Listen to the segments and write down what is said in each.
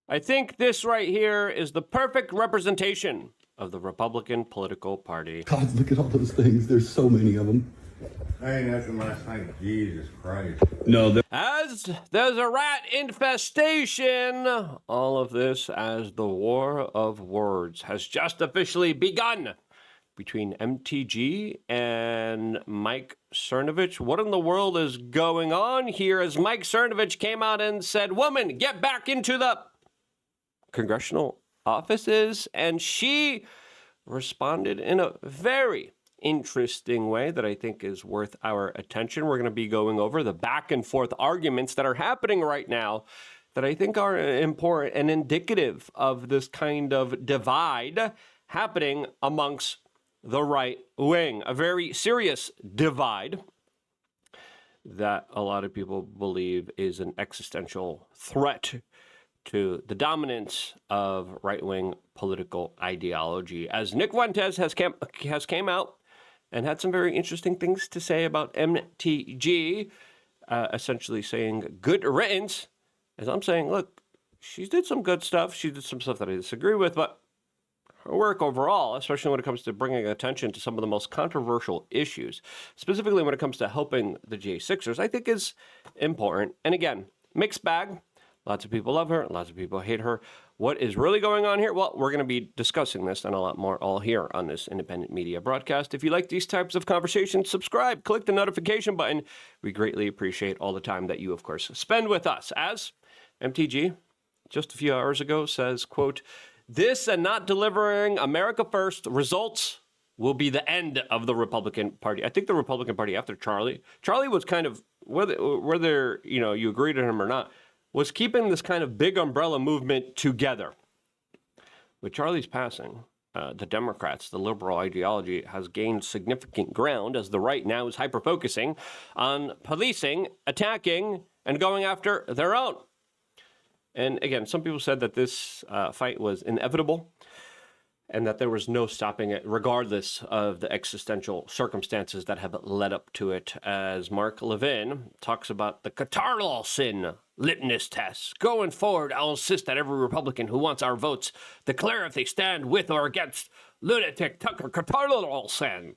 I think this right here is the perfect representation of the Republican political party. God, look at all those things. There's so many of them. Ain't nothing last night. Jesus Christ. No, As there's a rat infestation, all of this as the war of words has just officially begun between MTG and Mike Cernovich. What in the world is going on here as Mike Cernovich came out and said, "Woman, get back into the congressional offices," and she responded in a very interesting way that I think is worth our attention. We're going to be going over the back and forth arguments that are happening right now that I think are important and indicative of this kind of divide happening amongst the right wing, a very serious divide that a lot of people believe is an existential threat to the dominance of right-wing political ideology. As Nick Fuentes has came out and had some very interesting things to say about MTG, essentially saying good riddance, as I'm saying, look, she did some good stuff. She did some stuff that I disagree with, but her work overall, especially when it comes to bringing attention to some of the most controversial issues, specifically when it comes to helping the J6ers, I think is important. And again, mixed bag. Lots of people love her. Lots of people hate her. What is really going on here? Well, we're going to be discussing this and a lot more all here on this independent media broadcast. If you like these types of conversations, subscribe, click the notification button. We greatly appreciate all the time that you, of course, spend with us. As MTG, just a few hours ago, says, quote, "This and not delivering America first results will be the end of the Republican Party." I think the Republican Party after Charlie was kind of, whether you agree to him or not, was keeping this kind of big umbrella movement together. With Charlie's passing, the Democrats, the liberal ideology, has gained significant ground as the right now is hyper-focusing on policing, attacking, and going after their own. And again, some people said that this fight was inevitable and that there was no stopping it, regardless of the existential circumstances that have led up to it, as Mark Levin talks about the Catarlson litmus test. Going forward, I'll insist that every Republican who wants our votes declare if they stand with or against lunatic Tucker Catarlson.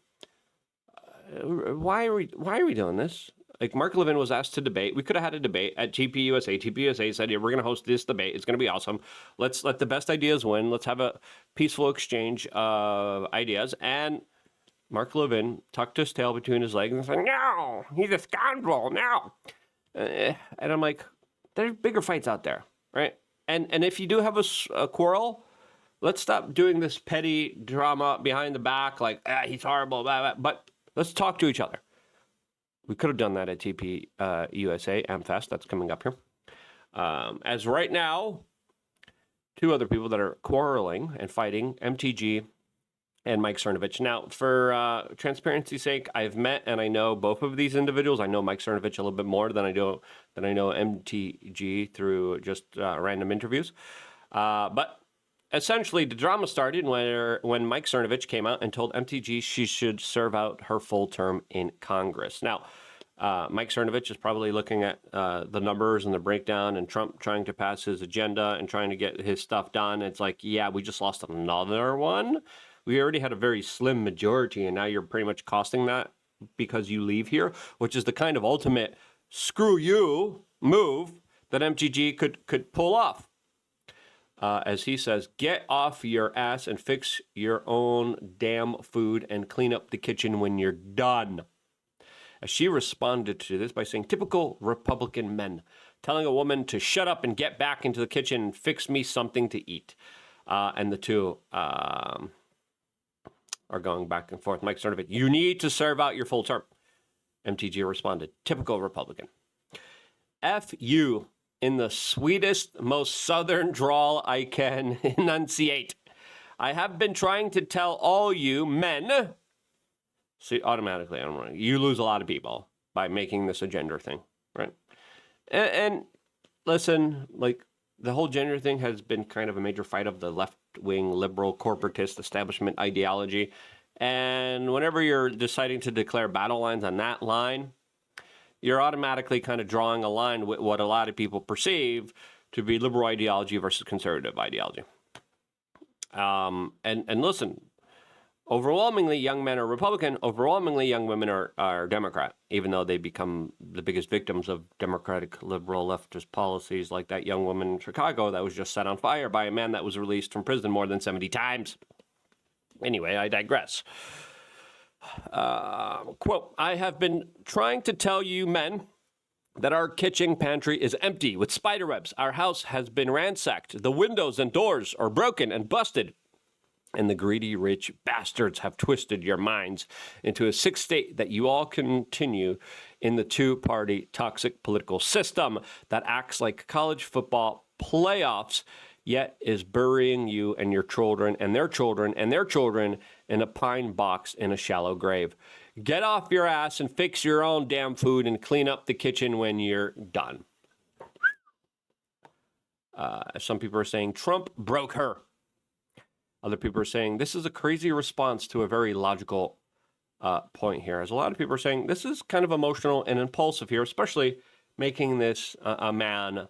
Why are we doing this? Like, Mark Levin was asked to debate. We could have had a debate at TPUSA. TPUSA said, yeah, we're going to host this debate. It's going to be awesome. Let's let the best ideas win. Let's have a peaceful exchange of ideas. And Mark Levin tucked his tail between his legs and said, no, he's a scoundrel, no. And I'm like, there's bigger fights out there, right? And if you do have a quarrel, let's stop doing this petty drama behind the back, like, he's horrible, blah, blah. But let's talk to each other. We could have done that at TP USA AmFest. That's coming up here. As right now, two other people that are quarreling and fighting, MTG and Mike Cernovich. Now, for transparency's sake, I've met and I know both of these individuals. I know Mike Cernovich a little bit more than I know MTG through just random interviews. But essentially, the drama started when Mike Cernovich came out and told MTG she should serve out her full term in Congress. Now, Mike Cernovich is probably looking at the numbers and the breakdown and Trump trying to pass his agenda and trying to get his stuff done. It's like, yeah, we just lost another one. We already had a very slim majority, and now you're pretty much costing that because you leave here, which is the kind of ultimate screw you move that MTG could pull off. As he says, get off your ass and fix your own damn food and clean up the kitchen when you're done. As she responded to this by saying, typical Republican men, telling a woman to shut up and get back into the kitchen and fix me something to eat. And the two are going back and forth. Mike Cernovich, you need to serve out your full term. MTG responded, typical Republican. F you. In the sweetest, most southern drawl I can enunciate. I have been trying to tell all you men. See, automatically, you lose a lot of people by making this a gender thing, right? And listen, like, the whole gender thing has been kind of a major fight of the left-wing, liberal, corporatist establishment ideology. And whenever you're deciding to declare battle lines on that line, you're automatically kind of drawing a line with what a lot of people perceive to be liberal ideology versus conservative ideology. And listen, overwhelmingly young men are Republican, overwhelmingly young women are Democrat, even though they become the biggest victims of democratic liberal leftist policies, like that young woman in Chicago that was just set on fire by a man that was released from prison more than 70 times. Anyway, I digress. Quote, I have been trying to tell you men that our kitchen pantry is empty with spider webs. Our house has been ransacked. The windows and doors are broken and busted. And the greedy rich bastards have twisted your minds into a sick state that you all continue in the two-party toxic political system that acts like college football playoffs, yet is burying you and your children and their children and their children in a pine box in a shallow grave. Get off your ass and fix your own damn food and clean up the kitchen when you're done. Some people are saying Trump broke her. Other people are saying this is a crazy response to a very logical point here. As a lot of people are saying this is kind of emotional and impulsive here, especially making this a man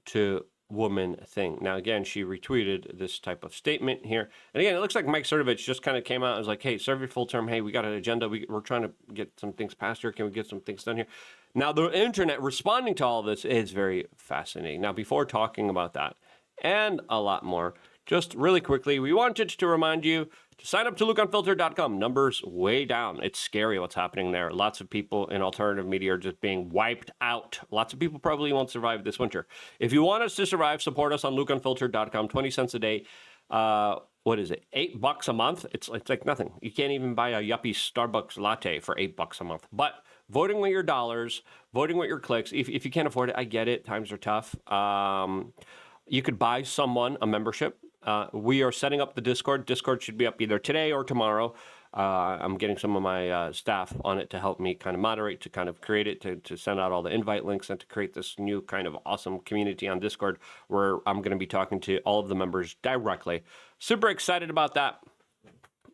to woman thing. Now, again, she retweeted this type of statement here. And again, it looks like Mike Cernovich just kind of came out and was like, hey, serve your full term. Hey, we got an agenda. We're trying to get some things passed here. Can we get some things done here? Now, the internet responding to all of this is very fascinating. Now, before talking about that and a lot more, just really quickly, we wanted to remind you to sign up to LukeUnfiltered.com. Numbers way down. It's scary what's happening there. Lots of people in alternative media are just being wiped out. Lots of people probably won't survive this winter. If you want us to survive, support us on LukeUnfiltered.com. 20 cents a day. What is it? $8 a month? It's like nothing. You can't even buy a yuppie Starbucks latte for $8 a month. But voting with your dollars, voting with your clicks. If you can't afford it, I get it. Times are tough. You could buy someone a membership. We are setting up the Discord. Discord should be up either today or tomorrow. I'm getting some of my staff on it to help me kind of moderate, to kind of create it, to send out all the invite links, and to create this new kind of awesome community on Discord where I'm going to be talking to all of the members directly. Super excited about that.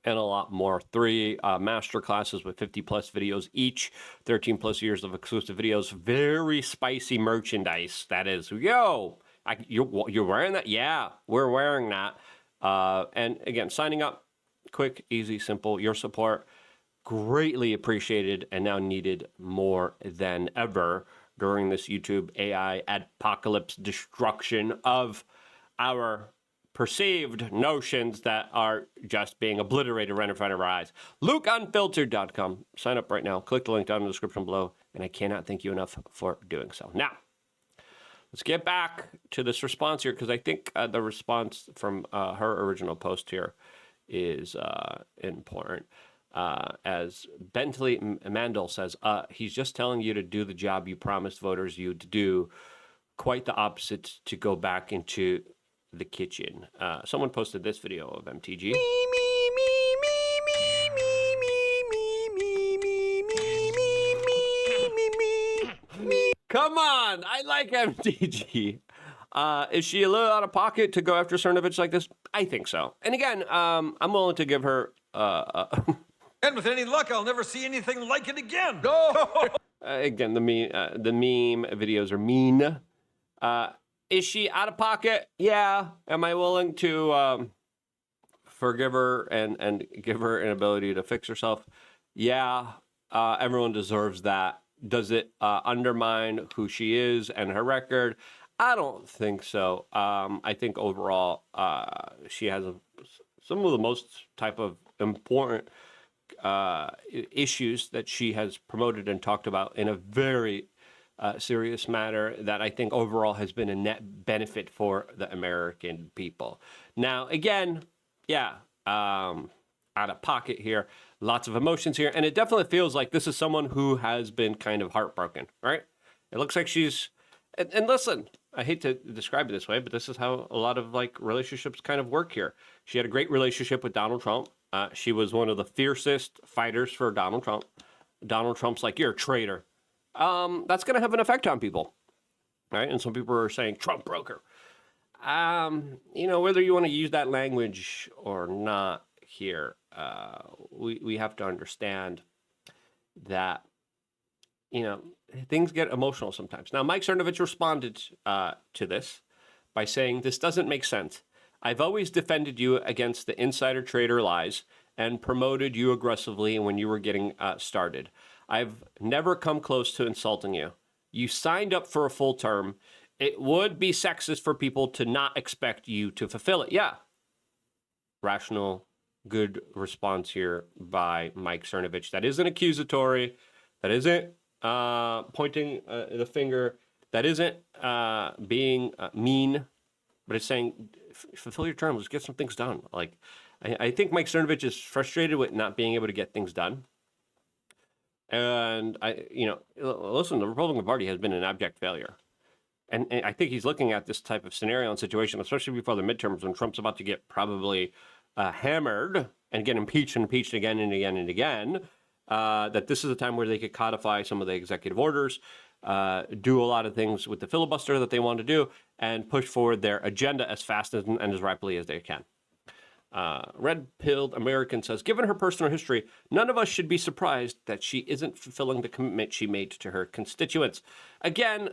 And a lot more. 3 master classes with 50 plus videos each, 13 plus years of exclusive videos, very spicy merchandise. That is, you're wearing that? Yeah, we're wearing that. And again, signing up, quick, easy, simple. Your support, greatly appreciated and now needed more than ever during this YouTube AI apocalypse destruction of our perceived notions that are just being obliterated right in front of our eyes. LukeUnfiltered.com. Sign up right now. Click the link down in the description below, and I cannot thank you enough for doing so. Now, let's get back to this response here, because I think the response from her original post here is important. As Bentley Mandel says, he's just telling you to do the job you promised voters you to do. Quite the opposite, to go back into the kitchen. Someone posted this video of MTG. Come on, I like MTG. Is she a little out of pocket to go after Cernovich like this? I think so. And again, I'm willing to give her. And with any luck, I'll never see anything like it again. No. Again, the meme videos are mean. Is she out of pocket? Yeah. Am I willing to forgive her and give her an ability to fix herself? Yeah. Everyone deserves that. Does it undermine who she is and her record? I don't think so. I think overall, she has some of the most type of important issues that she has promoted and talked about in a very serious matter that I think overall has been a net benefit for the American people. Now, again, yeah, out of pocket here, lots of emotions here, and it definitely feels like this is someone who has been kind of heartbroken, right? It looks like she's, and listen, I hate to describe it this way, but this is how a lot of like relationships kind of work here. She had a great relationship with Donald Trump. She was one of the fiercest fighters for Donald Trump. Donald Trump's like, you're a traitor. That's going to have an effect on people, right? And some people are saying Trump broke her. Whether you want to use that language or not here, we have to understand that, things get emotional sometimes. Now, Mike Cernovich responded to this. by saying, "This doesn't make sense. I've always defended you against the insider trader lies and promoted you aggressively when you were getting started. I've never come close to insulting you. You signed up for a full term. It would be sexist for people to not expect you to fulfill it." Yeah. Rational, good response here by Mike Cernovich. That isn't accusatory. That isn't pointing the finger. That isn't being mean. But it's saying, fulfill your terms, get some things done. Like, I think Mike Cernovich is frustrated with not being able to get things done. And listen, the Republican Party has been an abject failure. And I think he's looking at this type of scenario and situation, especially before the midterms, when Trump's about to get probably hammered and get impeached again and again and again, that this is a time where they could codify some of the executive orders, do a lot of things with the filibuster that they want to do, and push forward their agenda as fast and as rapidly as they can. Red-pilled American says, given her personal history, none of us should be surprised that she isn't fulfilling the commitment she made to her constituents. Again,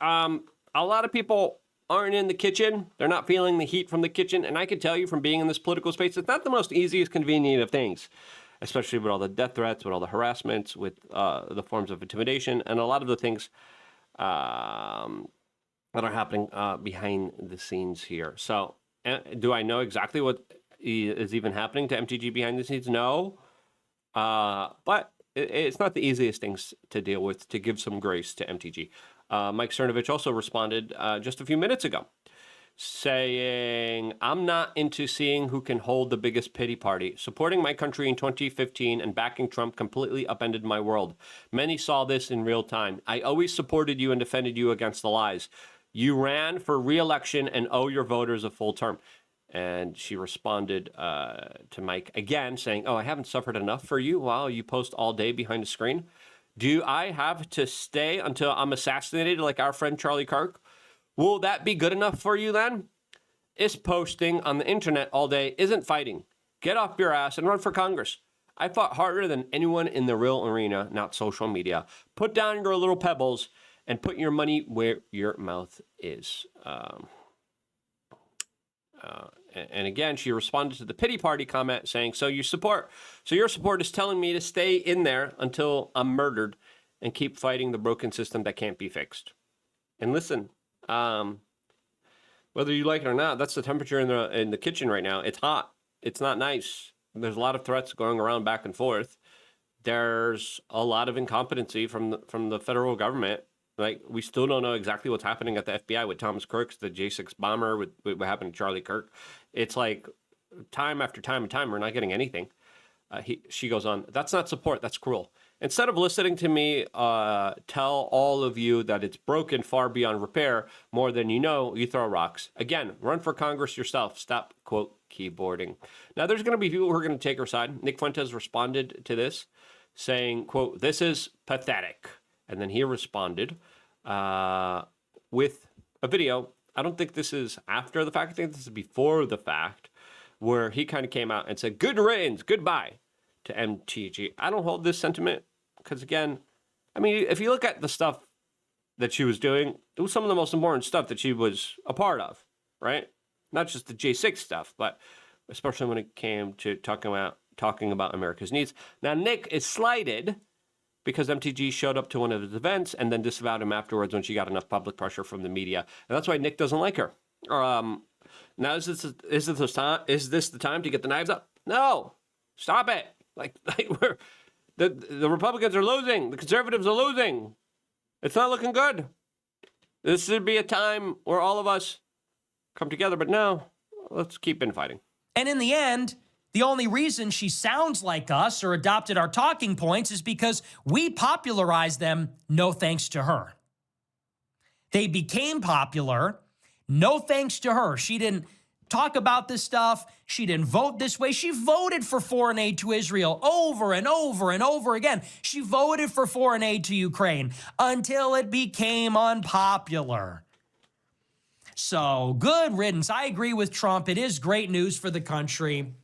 a lot of people aren't in the kitchen. They're not feeling the heat from the kitchen. And I can tell you from being in this political space, it's not the most easiest, convenient of things, especially with all the death threats, with all the harassments, with the forms of intimidation, and a lot of the things that are happening behind the scenes here. So do I know exactly what is even happening to MTG behind the scenes? No. But it's not the easiest things to deal with, to give some grace to MTG. Mike Cernovich also responded just a few minutes ago, saying, I'm not into seeing who can hold the biggest pity party. Supporting my country in 2015 and backing Trump completely upended my world. Many saw this in real time. I always supported you and defended you against the lies. You ran for re-election and owe your voters a full term. And she responded to Mike again, saying, I haven't suffered enough for you while you post all day behind a screen. Do I have to stay until I'm assassinated like our friend Charlie Kirk? Will that be good enough for you then? Is posting on the internet all day isn't fighting. Get off your ass and run for Congress. I fought harder than anyone in the real arena, not social media. Put down your little pebbles and put your money where your mouth is. And again, she responded to the pity party comment saying, so your support is telling me to stay in there until I'm murdered and keep fighting the broken system that can't be fixed. And listen, whether you like it or not, that's the temperature in the kitchen right now. It's hot. It's not nice. There's a lot of threats going around back and forth. There's a lot of incompetency from the federal government. Like, we still don't know exactly what's happening at the FBI with Thomas Kirk, the J6 bomber, with what happened to Charlie Kirk. It's like time after time and time, we're not getting anything. She goes on, that's not support, that's cruel. Instead of listening to me tell all of you that it's broken far beyond repair, more than you know, you throw rocks. Again, run for Congress yourself. Stop, quote, keyboarding. Now, there's going to be people who are going to take her side. Nick Fuentes responded to this, saying, quote, this is pathetic. And then he responded with a video. I don't think this is after the fact. I think this is before the fact, where he kind of came out and said, good riddance, goodbye to MTG. I don't hold this sentiment because, again, I mean, if you look at the stuff that she was doing, it was some of the most important stuff that she was a part of, right? Not just the J6 stuff, but especially when it came to talking about America's needs. Now, Nick is slighted because MTG showed up to one of his events and then disavowed him afterwards when she got enough public pressure from the media. And that's why Nick doesn't like her. Now, is this the time to get the knives up? No. Stop it. Like we're the Republicans are losing. The conservatives are losing. It's not looking good. This should be a time where all of us come together. But no, let's keep infighting. And in the end, the only reason she sounds like us or adopted our talking points is because we popularized them, no thanks to her. They became popular, no thanks to her. She didn't talk about this stuff. She didn't vote this way. She voted for foreign aid to Israel over and over and over again. She voted for foreign aid to Ukraine until it became unpopular. So good riddance. I agree with Trump. It is great news for the country.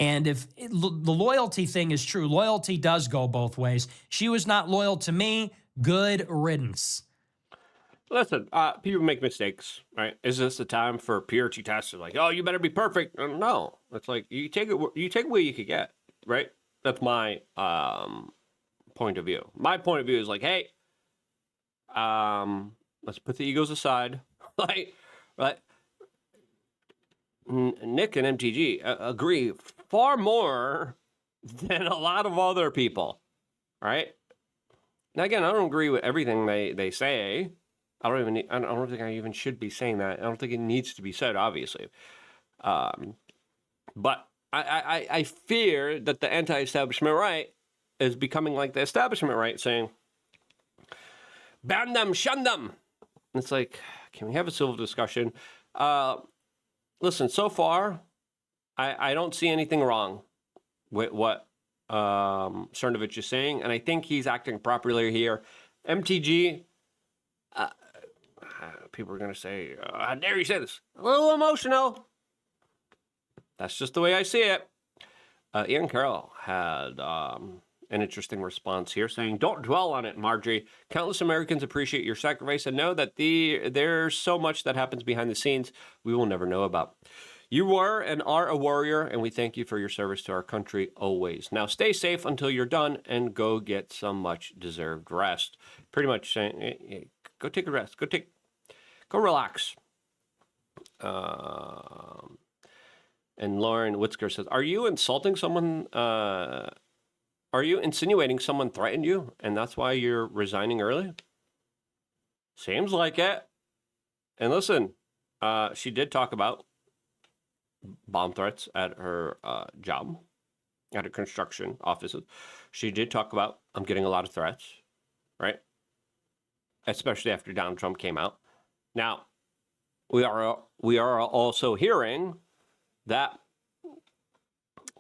And if the loyalty thing is true, loyalty does go both ways. She was not loyal to me. Good riddance. listen, people make mistakes, right? Is this the time for purity tests? Like, oh, you better be perfect. No, it's like you take what you could get, right? That's my point of view. My point of view is like, hey, let's put the egos aside, like, right? Nick and MTG agree far more than a lot of other people, right? Now, again, I don't agree with everything they say. I don't think I even should be saying that. I don't think it needs to be said, obviously. But I fear that the anti-establishment right is becoming like the establishment right, saying, ban them, shun them. And it's like, can we have a civil discussion? Listen, so far, I don't see anything wrong with what Cernovich is saying, and I think he's acting properly here. MTG, people are going to say, how dare you say this? A little emotional. That's just the way I see it. Ian Carroll had an interesting response here saying, don't dwell on it, Marjorie. Countless Americans appreciate your sacrifice and know that there's so much that happens behind the scenes we will never know about. You were and are a warrior, and we thank you for your service to our country always. Now stay safe until you're done and go get some much-deserved rest. Pretty much saying, hey, go take a rest. Go relax. And Lauren Witzker says, are you insulting someone? Are you insinuating someone threatened you, and that's why you're resigning early? Seems like it. And listen, she did talk about bomb threats at her job, at her construction offices. She did talk about, I'm getting a lot of threats, right? Especially after Donald Trump came out. Now, we are also hearing that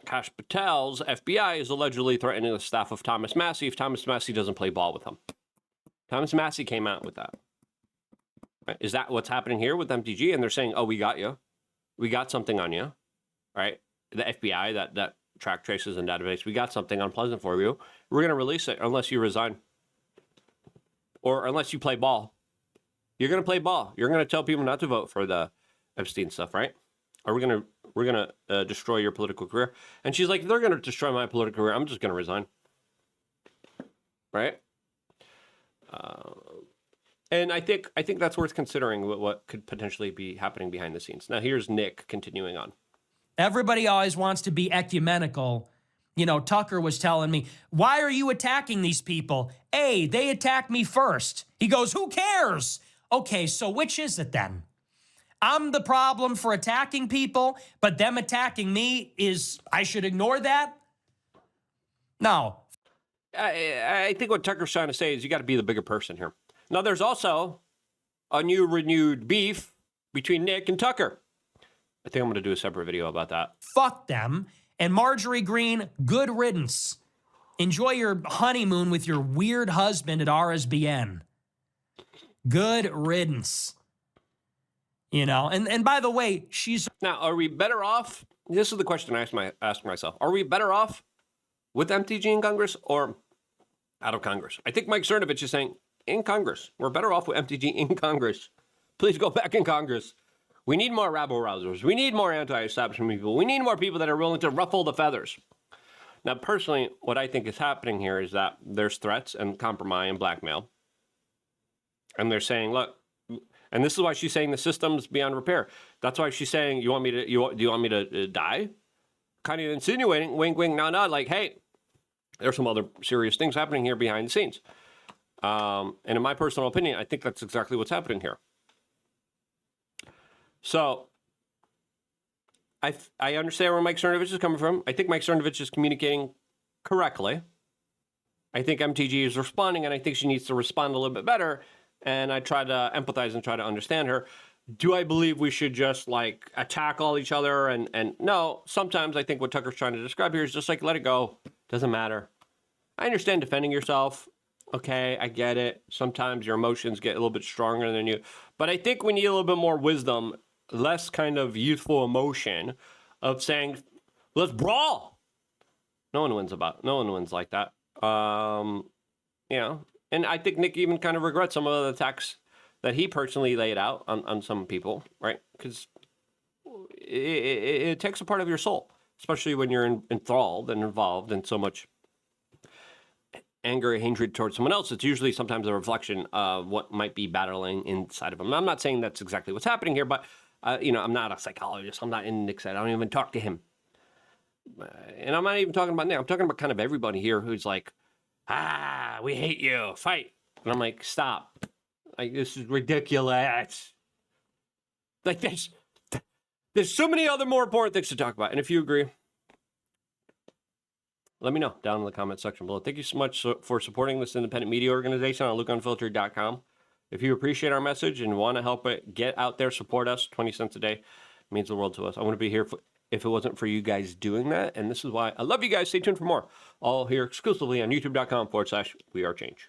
Kash Patel's FBI is allegedly threatening the staff of Thomas Massie if Thomas Massie doesn't play ball with him. Thomas Massie came out with that. Right? Is that what's happening here with MTG? And they're saying, oh, we got you. We got something on you, right? The FBI, that track traces and database, we got something unpleasant for you. We're going to release it unless you resign. Or unless you play ball. You're going to play ball. You're going to tell people not to vote for the Epstein stuff, right? Or we're going to destroy your political career. And she's like, if they're going to destroy my political career, I'm just going to resign. Right? And I think that's worth considering what could potentially be happening behind the scenes. Now, here's Nick continuing on. Everybody always wants to be ecumenical. You know, Tucker was telling me, why are you attacking these people? A, they attacked me first. He goes, who cares? Okay, so which is it then? I'm the problem for attacking people, but them attacking me I should ignore that? No. I think what Tucker's trying to say is you got to be the bigger person here. Now, there's also a new renewed beef between Nick and Tucker. I think I'm going to do a separate video about that. Fuck them. And Marjorie Greene, good riddance. Enjoy your honeymoon with your weird husband at RSBN. Good riddance. You know, and by the way, she's... Now, are we better off? This is the question I ask myself. Are we better off with MTG in Congress or out of Congress? I think Mike Cernovich is saying, in Congress. We're better off with MTG in Congress. Please go back in Congress. We need more rabble-rousers. We need more anti-establishment people. We need more people that are willing to ruffle the feathers. Now, personally, what I think is happening here is that there's threats and compromise and blackmail. And they're saying, look, and this is why she's saying the system's beyond repair. That's why she's saying, do you want me to die? Kind of insinuating, wink, wink, nod, nod, like, hey, there's some other serious things happening here behind the scenes. And in my personal opinion, I think that's exactly what's happening here. So I understand where Mike Cernovich is coming from. I think Mike Cernovich is communicating correctly. I think MTG is responding, and I think she needs to respond a little bit better. And I try to empathize and try to understand her. Do I believe we should just like attack all each other? And no, sometimes I think what Tucker's trying to describe here is just like, let it go. Doesn't matter. I understand defending yourself. Okay, I get it. Sometimes your emotions get a little bit stronger than you. But I think we need a little bit more wisdom, less kind of youthful emotion of saying, let's brawl. No one wins like that. You know, and I think Nick even kind of regrets some of the attacks that he personally laid out on some people, right? Because it takes a part of your soul, especially when you're enthralled and involved in so much anger and hatred towards someone else. It's usually sometimes a reflection of what might be battling inside of them. I'm not saying that's exactly what's happening here, but I'm not a psychologist. I'm not in Nick's head. I don't even talk to him. And I'm not even talking about Nick. I'm talking about kind of everybody here who's like, we hate you, fight. And I'm like, stop. Like, this is ridiculous. Like, there's so many other more important things to talk about. And if you agree, let me know down in the comment section below. Thank you so much for supporting this independent media organization on LukeUnfiltered.com. If you appreciate our message and want to help it get out there, support us. 20 cents a day. It means the world to us. I wouldn't be here if it wasn't for you guys doing that. And this is why I love you guys. Stay tuned for more. All here exclusively on YouTube.com/WeAreChange.